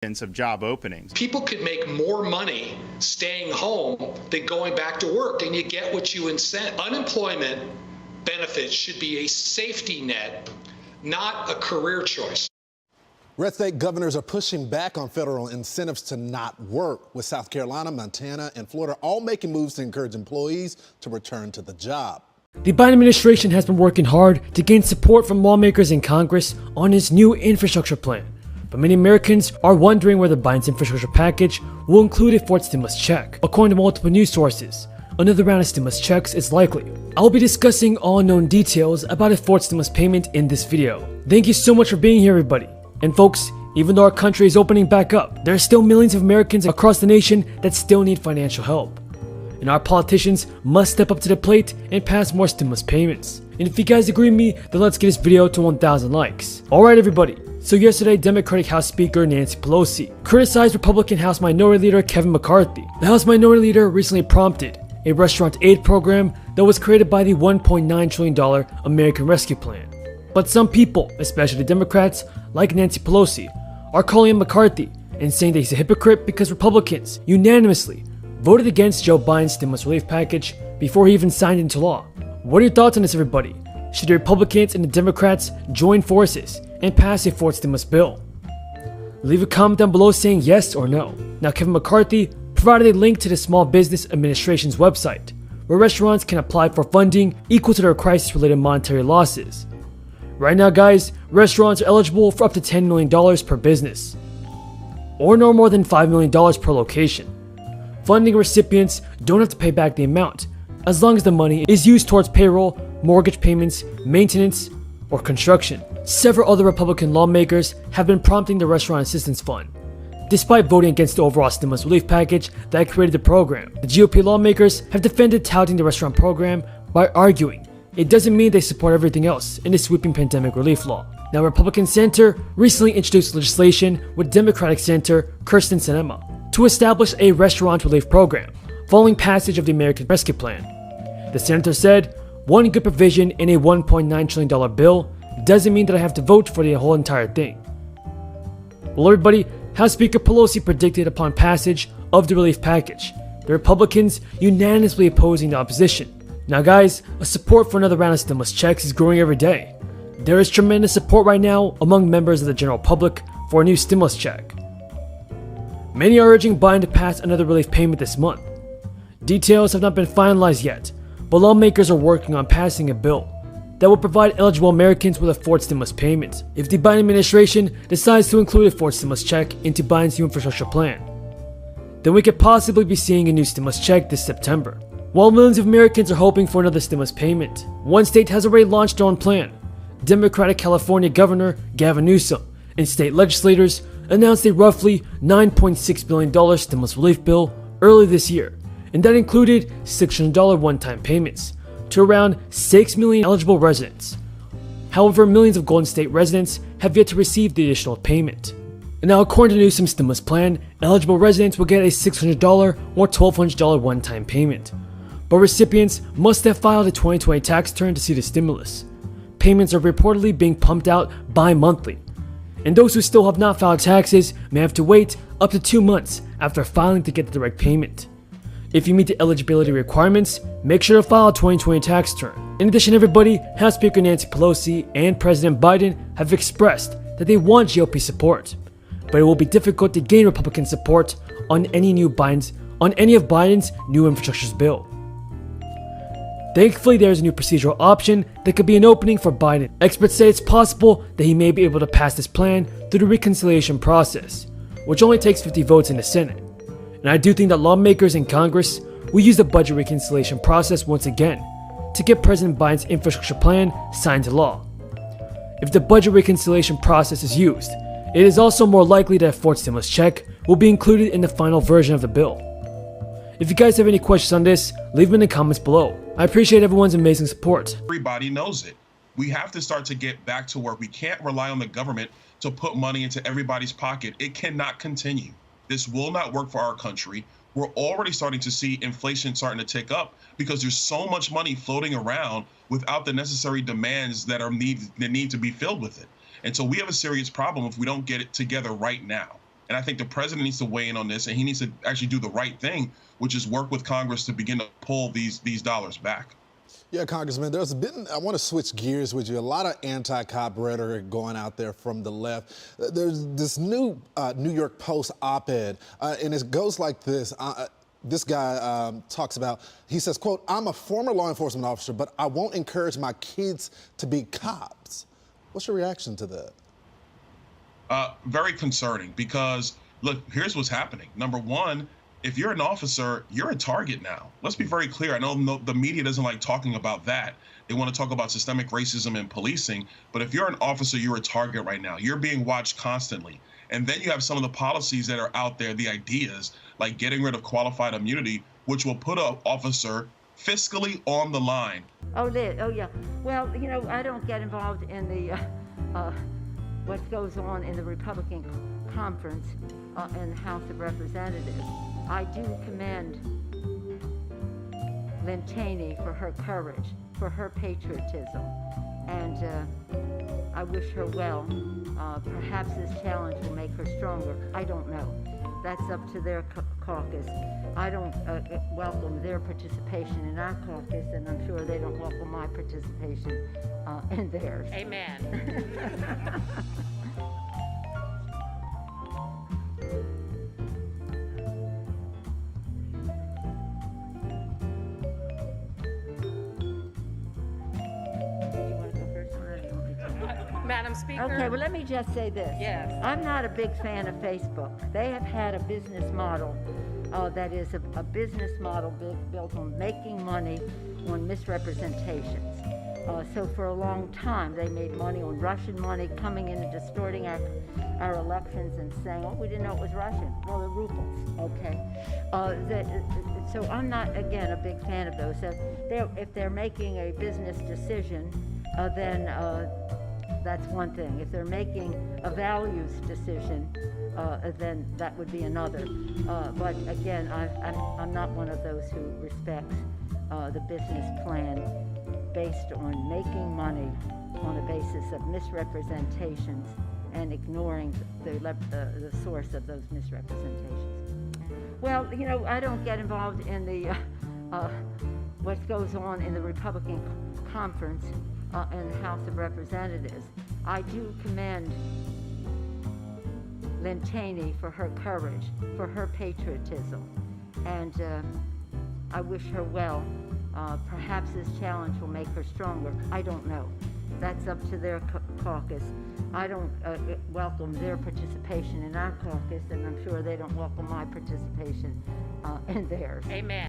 of job openings. People could make more money staying home than going back to work, and you get what you incent. Unemployment benefits should be a safety net, not a career choice. Red state governors are pushing back on federal incentives to not work, with South Carolina, Montana, and Florida all making moves to encourage employees to return to the job. The Biden administration has been working hard to gain support from lawmakers in Congress on its new infrastructure plan. But many Americans are wondering whether Biden's infrastructure package will include a fourth stimulus check. According to multiple news sources, another round of stimulus checks is likely. I will be discussing all known details about a fourth stimulus payment in this video. Thank you so much for being here, everybody. And folks, even though our country is opening back up, there are still millions of Americans across the nation that still need financial help. And our politicians must step up to the plate and pass more stimulus payments. And if you guys agree with me, then let's get this video to 1,000 likes. Alright everybody, so yesterday Democratic House Speaker Nancy Pelosi criticized Republican House Minority Leader Kevin McCarthy. The House Minority Leader recently prompted a restaurant aid program that was created by the $1.9 trillion American Rescue Plan. But some people, especially Democrats like Nancy Pelosi, are calling him McCarthy and saying that he's a hypocrite because Republicans unanimously voted against Joe Biden's stimulus relief package before he even signed into law. What are your thoughts on this, everybody? Should the Republicans and the Democrats join forces and pass a fourth stimulus bill? Leave a comment down below saying yes or no. Now, Kevin McCarthy provided a link to the Small Business Administration's website, where restaurants can apply for funding equal to their crisis-related monetary losses. Right now, guys, restaurants are eligible for up to $10 million per business, or no more than $5 million per location. Funding recipients don't have to pay back the amount, as long as the money is used towards payroll, mortgage payments, maintenance, or construction. Several other Republican lawmakers have been prompting the Restaurant Assistance Fund, despite voting against the overall stimulus relief package that created the program. The GOP lawmakers have defended touting the restaurant program by arguing it doesn't mean they support everything else in the sweeping pandemic relief law. Now, Republican Senator recently introduced legislation with Democratic Senator Kyrsten Sinema to establish a restaurant relief program following passage of the American Rescue Plan. The senator said, "One good provision in a $1.9 trillion bill doesn't mean that I have to vote for the whole entire thing." Well, everybody, House Speaker Pelosi predicted upon passage of the relief package, the Republicans unanimously opposing the opposition. Now guys, a support for another round of stimulus checks is growing every day. There is tremendous support right now among members of the general public for a new stimulus check. Many are urging Biden to pass another relief payment this month. Details have not been finalized yet, but lawmakers are working on passing a bill that will provide eligible Americans with a fourth stimulus payment if the Biden administration decides to include a fourth stimulus check into Biden's new infrastructure plan. Then we could possibly be seeing a new stimulus check this September. While millions of Americans are hoping for another stimulus payment, one state has already launched their own plan. Democratic California Governor Gavin Newsom and state legislators announced a roughly $9.6 billion stimulus relief bill early this year, and that included $600 one-time payments to around 6 million eligible residents. However, millions of Golden State residents have yet to receive the additional payment. And now, according to Newsom's stimulus plan, eligible residents will get a $600 or $1,200 one-time payment. But recipients must have filed a 2020 tax return to see the stimulus. Payments are reportedly being pumped out bi-monthly, and those who still have not filed taxes may have to wait up to 2 months after filing to get the direct payment. If you meet the eligibility requirements, make sure to file a 2020 tax return. In addition, everybody, House Speaker Nancy Pelosi and President Biden have expressed that they want GOP support, but it will be difficult to gain Republican support on any of Biden's new infrastructure bill. Thankfully, there is a new procedural option that could be an opening for Biden. Experts say it's possible that he may be able to pass this plan through the reconciliation process, which only takes 50 votes in the Senate. And I do think that lawmakers in Congress will use the budget reconciliation process once again to get President Biden's infrastructure plan signed into law. If the budget reconciliation process is used, it is also more likely that a fourth stimulus check will be included in the final version of the bill. If you guys have any questions on this, leave them in the comments below. I appreciate everyone's amazing support. Everybody knows it. We have to start to get back to work. We can't rely on the government to put money into everybody's pocket. It cannot continue. This will not work for our country. We're already starting to see inflation starting to tick up because there's so much money floating around without the necessary demands that need to be filled with it. And so we have a serious problem if we don't get it together right now. And I think the president needs to weigh in on this, and he needs to actually do the right thing, which is work with Congress to begin to pull these dollars back. Yeah, Congressman, there's been, I want to switch gears with you, a lot of anti-cop rhetoric going out there from the left. There's this new New York Post op-ed, and it goes like this. This guy talks about, he says, quote, "I'm a former law enforcement officer, but I won't encourage my kids to be cops." What's your reaction to that? Very concerning, because look, here's what's happening. Number one, if you're an officer, you're a target now. Let's be very clear. I know the media doesn't like talking about that. They want to talk about systemic racism and policing. But if you're an officer, you're a target right now. You're being watched constantly. And then you have some of the policies that are out there, the ideas like getting rid of qualified immunity, which will put an officer fiscally on the line. Oh, Liz. Oh, yeah. Well, you know, I don't get involved in the what goes on in the Republican conference in the House of Representatives. I do commend Lynn Cheney for her courage, for her patriotism, and I wish her well. Perhaps this challenge will make her stronger. I don't know. That's up to their caucus. I don't welcome their participation in our caucus, and I'm sure they don't welcome my participation in theirs. Amen. Madam Speaker. Okay, well, let me just say this. Yes. I'm not a big fan of Facebook. They have had a business model that is a business model built on making money on misrepresentations. So for a long time, they made money on Russian money, coming in and distorting our elections and saying, oh, we didn't know it was Russian. Well, they're rubles, okay? So I'm not, again, a big fan of those. So if they're making a business decision, then that's one thing. If they're making a values decision, then that would be another. But again, I'm not one of those who respects the business plan based on making money on the basis of misrepresentations and ignoring the source of those misrepresentations. Well, you know, I don't get involved in the what goes on in the Republican conference in the House of Representatives. I do commend Lynn Cheney for her courage, for her patriotism, and I wish her well. Perhaps this challenge will make her stronger. I don't know. That's up to their caucus. I don't welcome their participation in our caucus, and I'm sure they don't welcome my participation in theirs. Amen.